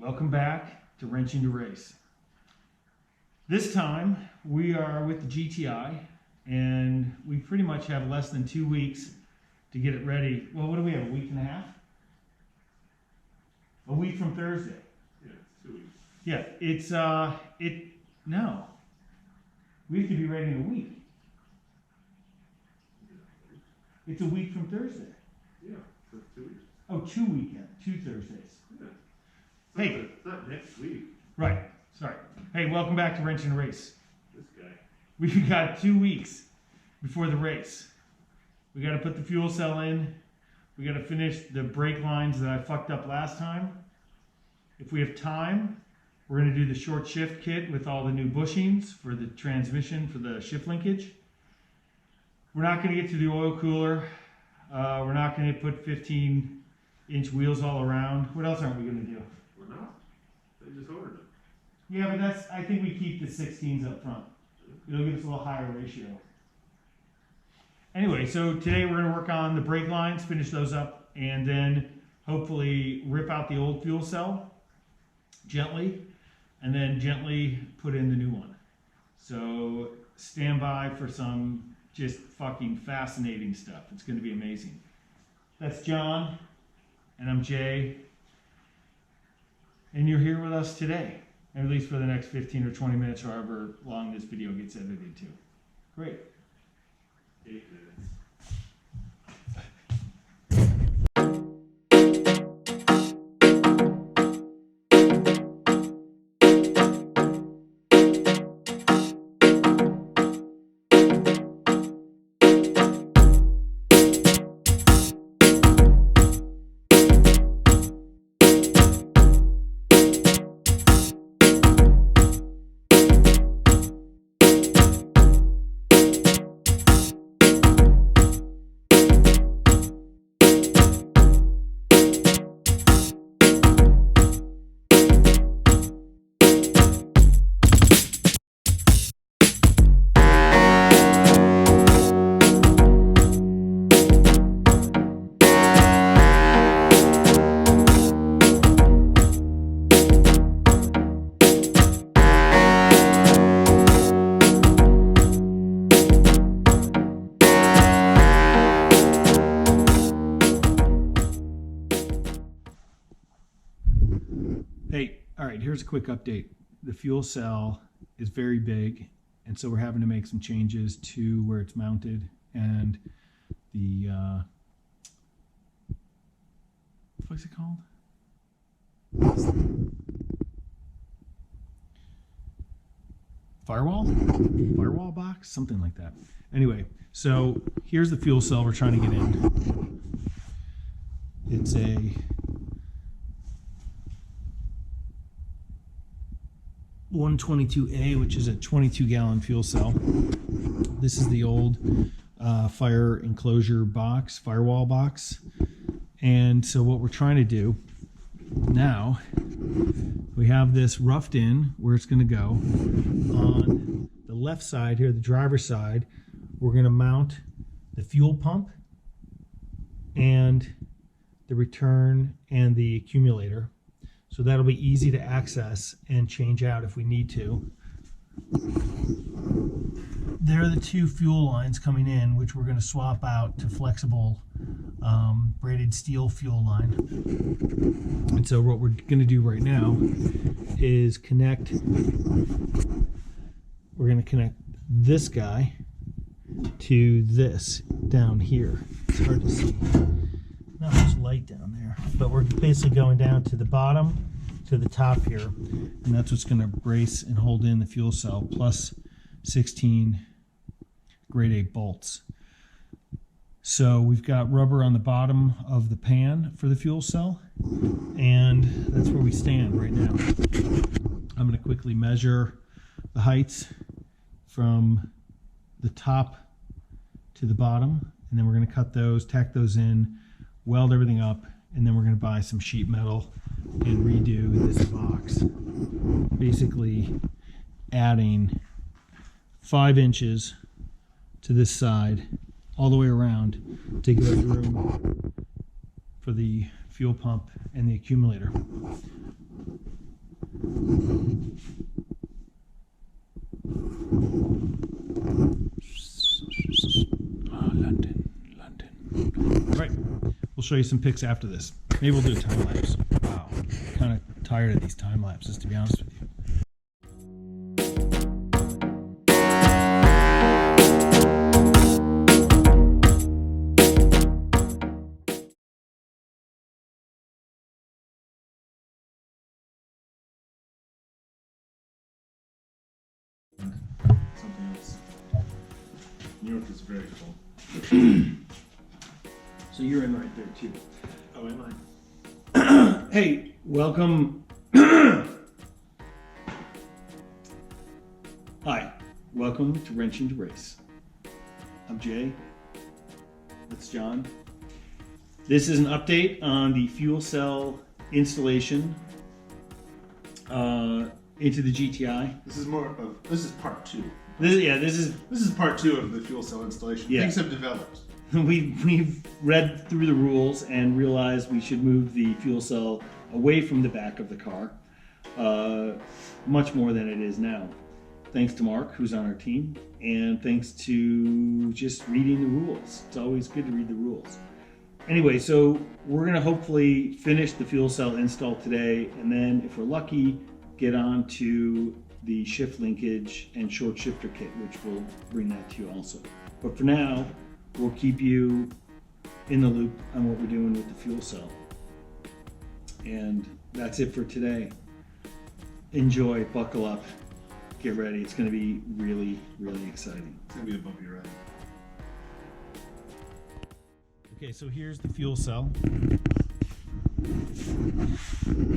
Welcome back to Wrenching to Race. This time we are with the GTI and we pretty much have less than 2 weeks to get it ready. Well, what do we have, a week and a half? A week from Thursday. Yeah, it's 2 weeks. Yeah, no. We have to be ready in a week. It's a week from Thursday. Yeah, so 2 weeks. Oh, 2 weekends, 2 Thursdays. Yeah. Hey. It's not next week. Right, sorry. Hey, welcome back to Wrenching to Race. This guy. We've got 2 weeks before the race. We got to put the fuel cell in. We got to finish the brake lines that I fucked up last time. If we have time, we're going to do the short shift kit with all the new bushings for the transmission for the shift linkage. We're not going to get to the oil cooler. We're not going to put 15-inch wheels all around. What else aren't we going to do? We're not. They just ordered them. Yeah, but I think we keep the 16s up front. It'll give us a little higher ratio. Anyway, so today we're going to work on the brake lines, finish those up, and then hopefully rip out the old fuel cell gently, and then gently put in the new one. So stand by for some just fucking fascinating stuff. It's going to be amazing. That's John, and I'm Jay, and you're here with us today, at least for the next 15 or 20 minutes, however long this video gets edited to. Great. 8 minutes. Hey, all right, here's a quick update. The fuel cell is very big, and so we're having to make some changes to where it's mounted and the, what's it called? Firewall box? Something like that. Anyway, so here's the fuel cell we're trying to get in. It's a 122A, which is a 22-gallon fuel cell. This is the old fire enclosure box, firewall box. And so what we're trying to do now, we have this roughed in where it's going to go. On the left side here, the driver's side, we're going to mount the fuel pump and the return and the accumulator. So that'll be easy to access and change out if we need to. There are the 2 fuel lines coming in, which we're going to swap out to flexible braided steel fuel line. And so what we're going to do right now is we're going to connect this guy to this down here. It's hard to see. Not much light down there, but we're basically going down to the bottom to the top here, and that's what's going to brace and hold in the fuel cell, plus 16 grade 8 bolts. So we've got rubber on the bottom of the pan for the fuel cell, and that's where we stand right now. I'm going to quickly measure the heights from the top to the bottom, and then we're going to cut those, tack those in, weld everything up, and then we're going to buy some sheet metal and redo this box. Basically adding 5 inches to this side all the way around to give us room for the fuel pump and the accumulator. London. All right, we'll show you some pics after this. Maybe we'll do a time lapse. Wow, kind of tired of these time lapses, to be honest with you. Something else. New York is very cold. So you're in right there too. Oh, am I? Hey, welcome. Hi, welcome to Wrenching to Race. I'm Jay. That's John. This is an update on the fuel cell installation into the GTI. This is part two. This is part two of the fuel cell installation. Yeah. Things have developed. we've read through the rules and realized we should move the fuel cell away from the back of the car, much more than it is now. Thanks to Mark, who's on our team, and thanks to just reading the rules. It's always good to read the rules. Anyway, so we're gonna hopefully finish the fuel cell install today, and then if we're lucky, get on to the shift linkage and short shifter kit, which will bring that to you also. But for now, we'll keep you in the loop on what we're doing with the fuel cell. And that's it for today. Enjoy, buckle up, get ready. It's gonna be really, really exciting. It's gonna be a bumpy ride. Okay, so here's the fuel cell.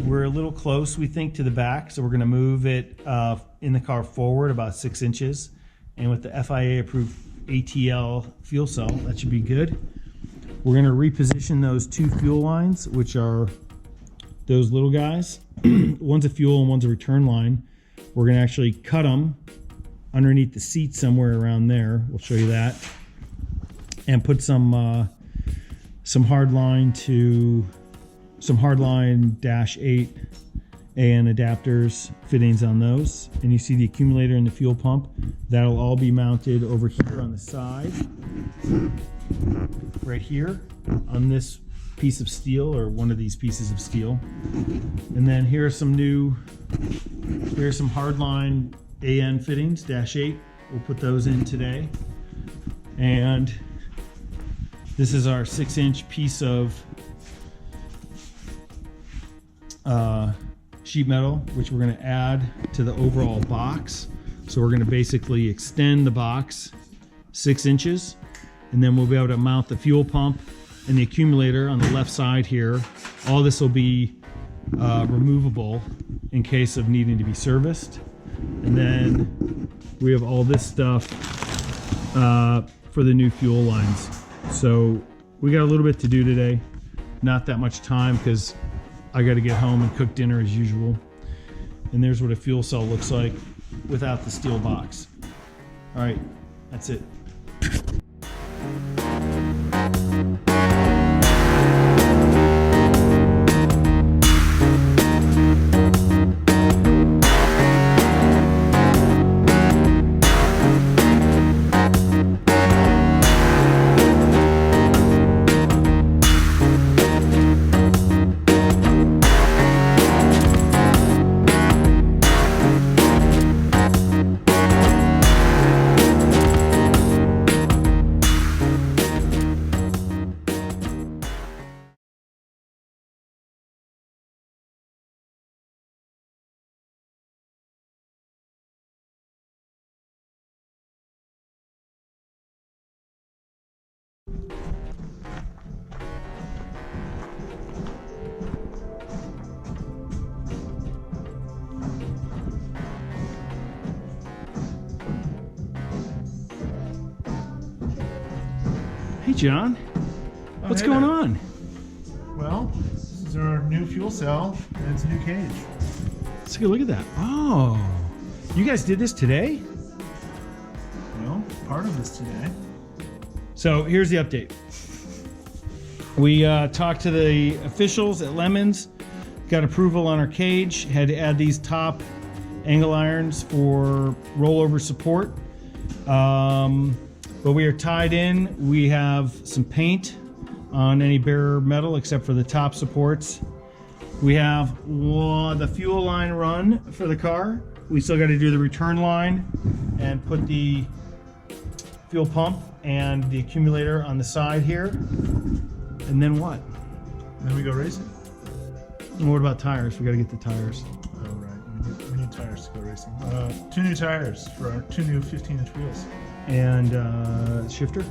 We're a little close, we think, to the back, so we're going to move it in the car forward about 6 inches. And with the FIA-approved ATL fuel cell, that should be good. We're going to reposition those two fuel lines, which are those little guys. One's a fuel and one's a return line. We're going to actually cut them underneath the seat somewhere around there. We'll show you that. And put some hardline -8 AN adapters fittings on those, and you see the accumulator and the fuel pump. That'll all be mounted over here on the side, right here on this piece of steel, or one of these pieces of steel. And then here's some hardline AN fittings, -8. We'll put those in today. And this is our 6-inch piece of sheet metal, which we're going to add to the overall box. So we're going to basically extend the box 6 inches, and then we'll be able to mount the fuel pump and the accumulator on the left side here. All this will be removable in case of needing to be serviced. And then we have all this stuff for the new fuel lines. So we got a little bit to do today. Not that much time because I got to get home and cook dinner as usual. And there's what a fuel cell looks like without the steel box. All right, that's it. Hey John, what's hey going there. on? Well, this is our new fuel cell and its new cage. Let's take a look at that. Oh, you guys did this today? Well, part of this today. So here's the update. We talked to the officials at Lemons, got approval on our cage. Had to add these top angle irons for rollover support. But we are tied in. We have some paint on any bare metal except for the top supports. We have the fuel line run for the car. We still got to do the return line and put the fuel pump and the accumulator on the side here. And then what? And then we go racing. And what about tires? We got to get the tires. Oh, right. We need tires to go racing. 2 new tires for our 2 new 15-inch wheels. And shifter.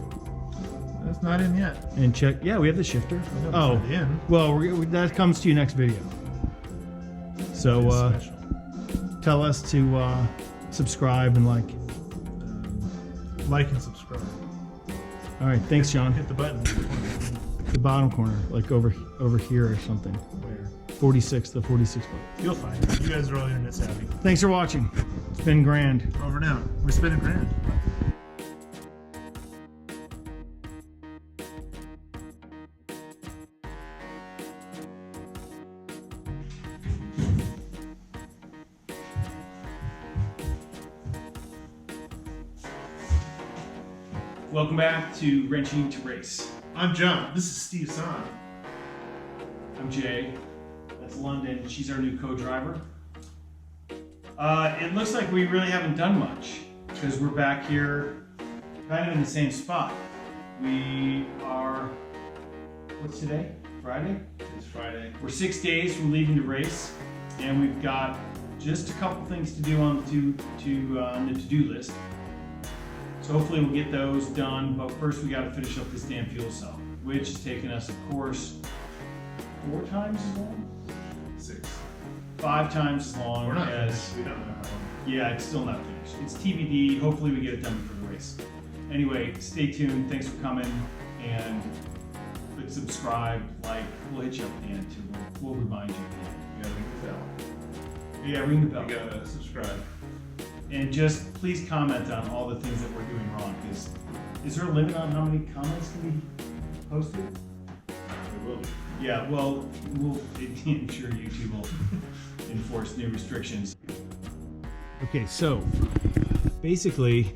That's not in yet. And check. Yeah, we have the shifter. Oh, it's not in. Well, that comes to you next video. So Special. tell us to subscribe and like. Like and subscribe. All right, thanks, John. Hit the button. The bottom corner, like over here or something. Where? 46, the 46 button. You'll find it. You guys are all internet savvy. Thanks for watching. It's been grand. Over now. We're spending grand. Welcome back to Wrenching to Race. I'm John. This is Steve Son. I'm Jay. That's London. She's our new co-driver. It looks like we really haven't done much because we're back here kind of in the same spot. We are, what's today? Friday? It's Friday. We're 6 days from leaving to race, and we've got just a couple things to do on the to-do list. So hopefully we'll get those done, but first we got to finish up this damn fuel cell, which has taken us, of course, 4 times as long? 6. 5 times as long. We're not as finished. We don't know how long. Yeah, it's still not finished. It's TBD. Hopefully we get it done before the race. Anyway, stay tuned. Thanks for coming, and click subscribe, like. We'll hit you up at the end too. We'll remind you. You gotta ring the bell. Yeah, ring the bell. You gotta subscribe. And just please comment on all the things that we're doing wrong. Is there a limit on how many comments can be posted? There will be. Yeah, well, I'm sure YouTube will enforce new restrictions. Okay, so basically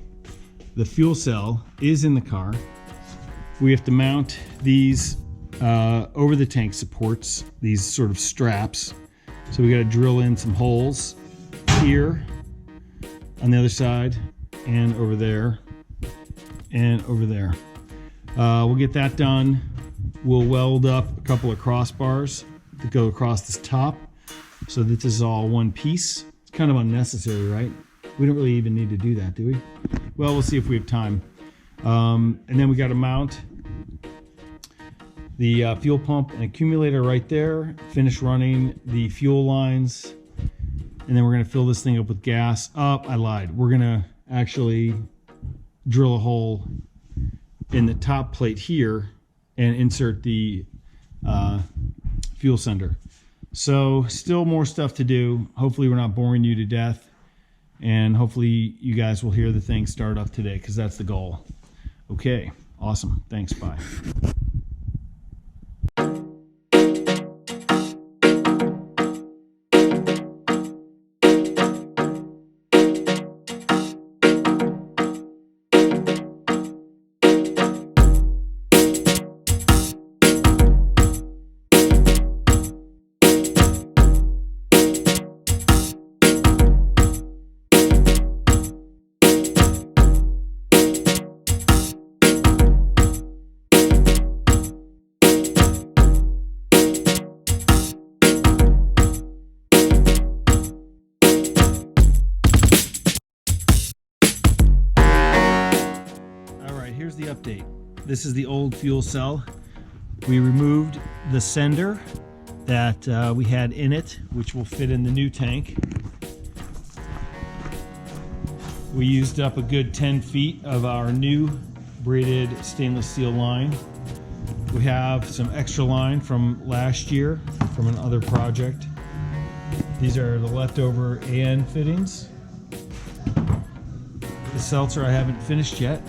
the fuel cell is in the car. We have to mount these over the tank supports, these sort of straps. So we got to drill in some holes here on the other side and over there and over there. We'll get that done. We'll weld up a couple of crossbars to go across this top so that this is all one piece. It's kind of unnecessary, right? We don't really even need to do that, do we? Well, we'll see if we have time. And then we got to mount the fuel pump and accumulator right there, finish running the fuel lines, and then we're going to fill this thing up with gas. Oh, I lied. We're going to actually drill a hole in the top plate here and insert the fuel sender. So still more stuff to do. Hopefully we're not boring you to death, and hopefully you guys will hear the thing start up today, because that's the goal. Okay, awesome. Thanks, bye. Here's the update. This is the old fuel cell. We removed the sender that we had in it, which will fit in the new tank. We used up a good 10 feet of our new braided stainless steel line. We have some extra line from last year from another project. These are the leftover AN fittings. The seltzer I haven't finished yet.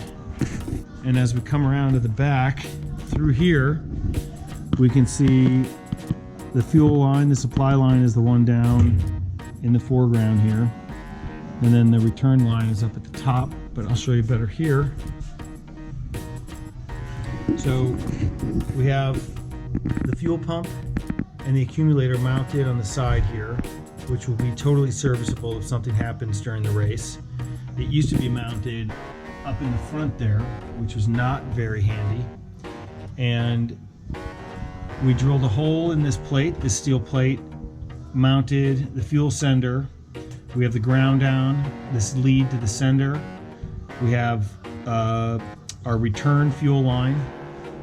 And as we come around to the back through here, we can see the fuel line, the supply line is the one down in the foreground here. And then the return line is up at the top, but I'll show you better here. So we have the fuel pump and the accumulator mounted on the side here, which will be totally serviceable if something happens during the race. It used to be mounted up in the front there, which was not very handy. And we drilled a hole in this plate, this steel plate, mounted the fuel sender. We have the ground down, this lead to the sender. We have our return fuel line.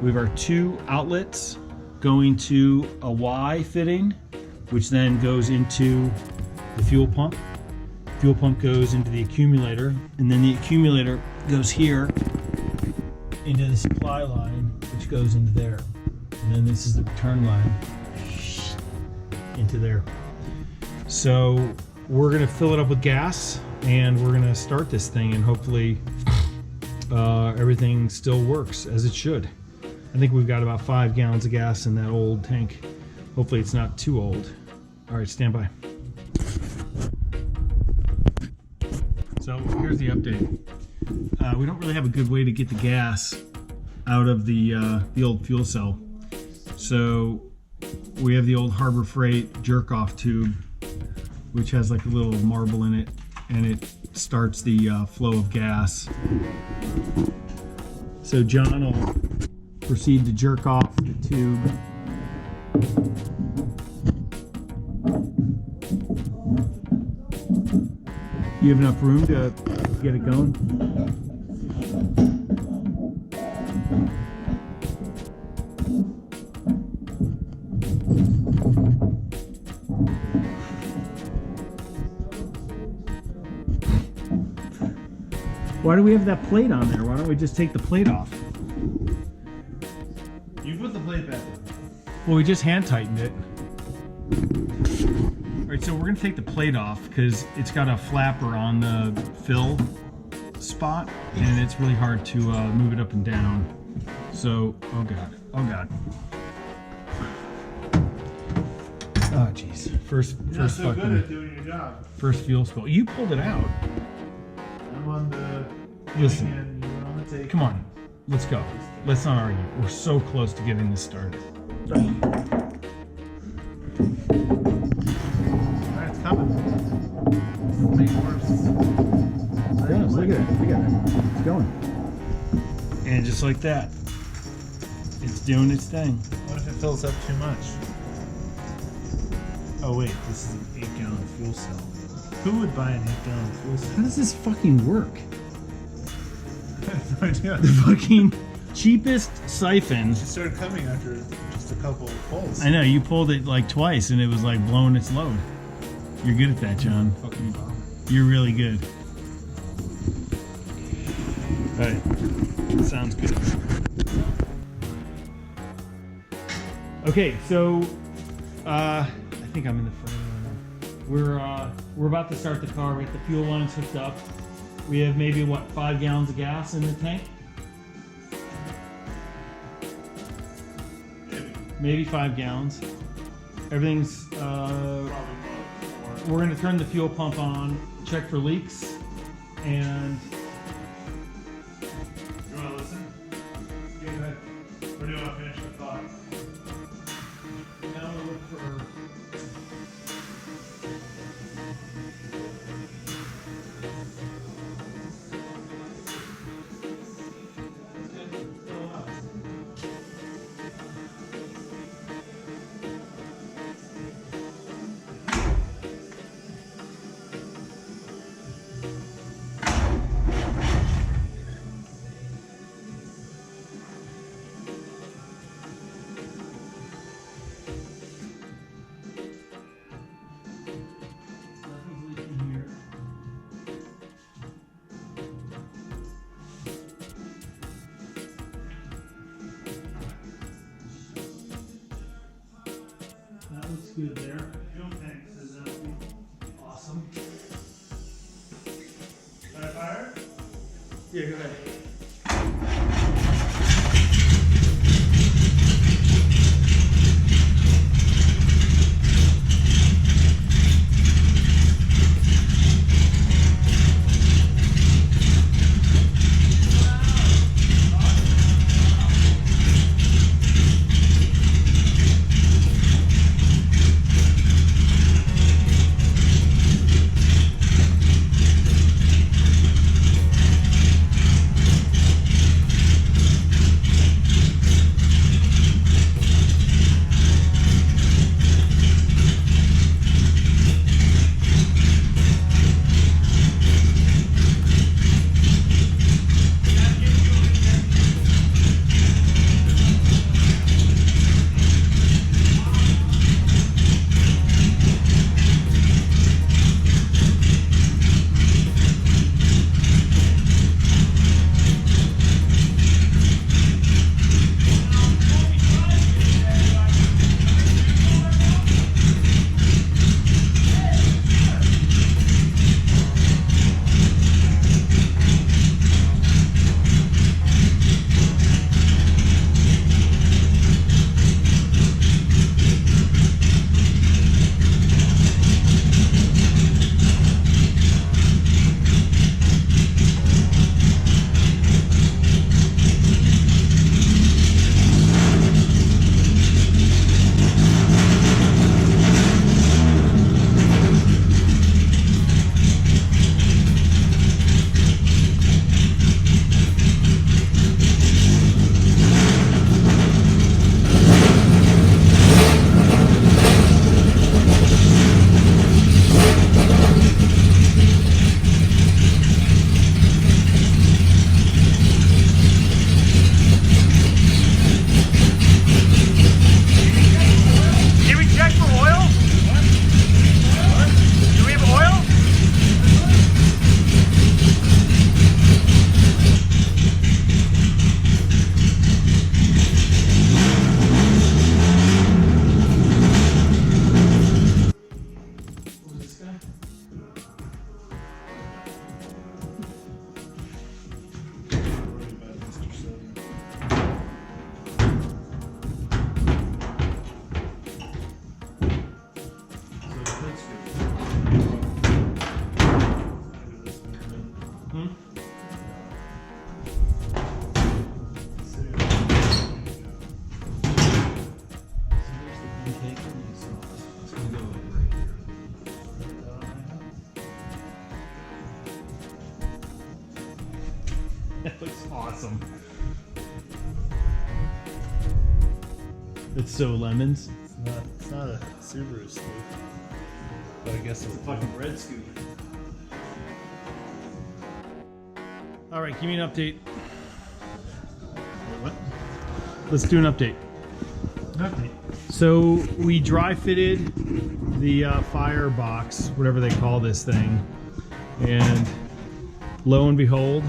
We have our 2 outlets going to a Y fitting, which then goes into the fuel pump. Fuel pump goes into the accumulator, and then the accumulator goes here into the supply line, which goes into there. And then this is the return line into there. So we're gonna fill it up with gas, and we're gonna start this thing, and hopefully everything still works as it should. I think we've got about 5 gallons of gas in that old tank. Hopefully it's not too old. All right, stand by. So here's the update. We don't really have a good way to get the gas out of the old fuel cell. So we have the old Harbor Freight jerk-off tube, which has like a little marble in it, and it starts the flow of gas. So John will proceed to jerk off the tube. You have enough room to get it going? Why do we have that plate on there? Why don't we just take the plate off? You put the plate back. Well, we just hand tightened it. All right, so we're gonna take the plate off because it's got a flapper on the fill spot, and it's really hard to move it up and down. So, oh God. Oh jeez. First You're not so fucking, good at doing your job. first fuel spill. You pulled it out. I'm on the Listen. and you're on the tape. Come on, let's go. Let's not argue. We're so close to getting this started. Alright, it's coming. Make it worse. Look at it. It's going. And just like that, it's doing its thing. What if it fills up too much? Oh wait, this is an 8-gallon fuel cell. Who would buy an 8-gallon fuel cell? How does this fucking work? I have no idea. The fucking cheapest siphon. It started coming after just a couple of pulls. I know, you pulled it like twice and it was like blowing its load. You're good at that, John. Fucking bomb. You're really good. Alright, sounds good. Okay, so I think I'm in the frame right now. We're about to start the car. We got the fuel lines hooked up. We have maybe what, 5 gallons of gas in the tank? Maybe 5 gallons. Everything's we're gonna turn the fuel pump on, check for leaks, and You wanna listen? Go ahead. Or do you wanna finish the thought? now we'll look for good there. Fuel tank says that. Awesome. Should I fire? Yeah, go ahead. Hmm? That looks awesome. It's so lemons. It's not a Subaru scoop, but I guess it's a Fucking red scoop. All right, give me an update. What? Let's do an update. Update. So we dry fitted the fire box, whatever they call this thing, and lo and behold,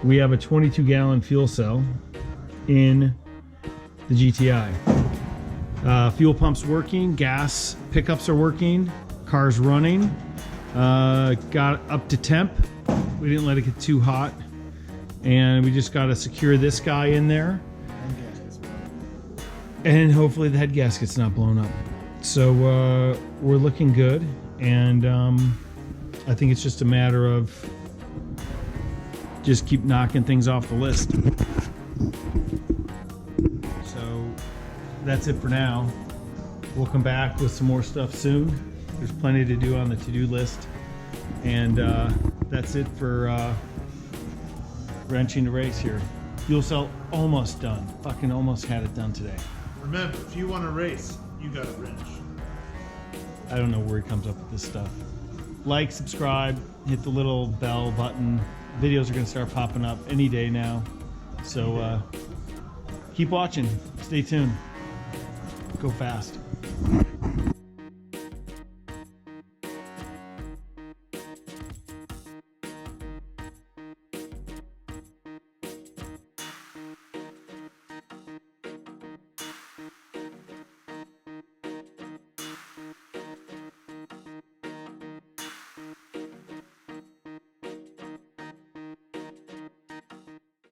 we have a 22-gallon fuel cell in the GTI. Fuel pump's working, gas pickups are working, car's running. Got up to temp. We didn't let it get too hot, and we just got to secure this guy in there, and hopefully the head gasket's not blown up. So we're looking good, and I think it's just a matter of just keep knocking things off the list. So that's it for now. We'll come back with some more stuff soon. There's plenty to do on the to-do list, and that's it for wrenching the race here. Fuel cell almost done. Fucking almost had it done today. Remember, if you want to race, you got to wrench. I don't know where he comes up with this stuff. Like, subscribe, hit the little bell button. Videos are going to start popping up any day now. So keep watching. Stay tuned. Go fast.